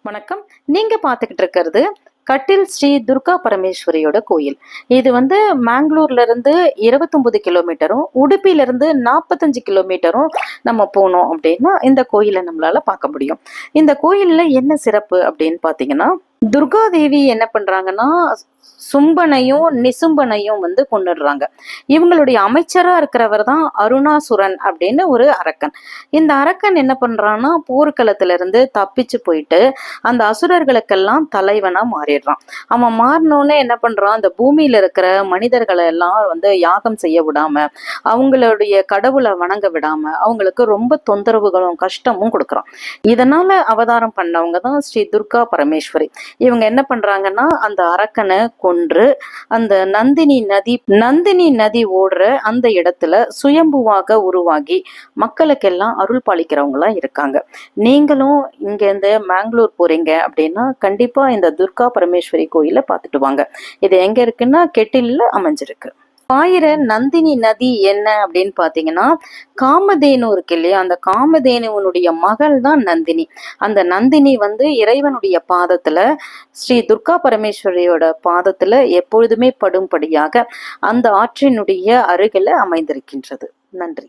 வணக்கம். நீங்க பார்த்துக்கிட்டு இருக்கிறது கட்டில் ஸ்ரீ துர்கா பரமேஸ்வரியோட கோயில். இது மேங்களூர்ல இருந்து 29 கிலோமீட்டரும், உடுப்பில இருந்து 45 கிலோமீட்டரும் நம்ம போனோம் அப்படின்னா இந்த கோயிலை நம்மளால பார்க்க முடியும். இந்த கோயில்ல என்ன சிறப்பு அப்படின்னு பார்த்தீங்கன்னா, துர்கா தேவி என்ன பண்றாங்கன்னா சும்பனையும் நிசும்பனையும் கொண்டுடுறாங்க. இவங்களுடைய அமைச்சரா இருக்கிறவர் தான் அருணாசுரன் அப்படின்னு ஒரு அரக்கன். இந்த அரக்கன் என்ன பண்றான்னா போர்க்களத்துல இருந்து தப்பிச்சு போயிட்டு அந்த அசுரர்களுக்கெல்லாம் தலைவனா மாறிடுறான். அவன் மாறினோடனே என்ன பண்றான், அந்த பூமியில இருக்கிற மனிதர்களை எல்லாம் யாகம் செய்ய விடாம, அவங்களுடைய கடவுளை வணங்க விடாம அவங்களுக்கு ரொம்ப தொந்தரவுகளும் கஷ்டமும் கொடுக்குறான். இதனால அவதாரம் பண்ணவங்க தான் ஸ்ரீ துர்கா பரமேஸ்வரி. இவங்க என்ன பண்றாங்கன்னா அந்த அரக்கனை கொன்று அந்த நந்தினி நதி ஓடுற அந்த இடத்துல சுயம்புவாக உருவாகி மக்களுக்கெல்லாம் அருள் பாலிக்கிறவங்களா இருக்காங்க. நீங்களும் இங்க இருந்து மேங்களூர் போறீங்க அப்படின்னா கண்டிப்பா இந்த துர்கா பரமேஸ்வரி கோயிலை பார்த்துட்டு வாங்க. இது எங்க இருக்குன்னா கெட்டில்ல அமைஞ்சிருக்கு. ஆயிர நந்தினி நதி என்ன அப்படின்னு பாத்தீங்கன்னா, காமதேனு இருக்கு இல்லையா, அந்த காமதேனுவனுடைய மகள் தான் நந்தினி. அந்த நந்தினி இறைவனுடைய பாதத்துல, ஸ்ரீ துர்கா பரமேஸ்வரியோட பாதத்துல எப்பொழுதுமே படும்படியாக அந்த ஆற்றினுடைய அருகில அமைந்திருக்கின்றது. நன்றி.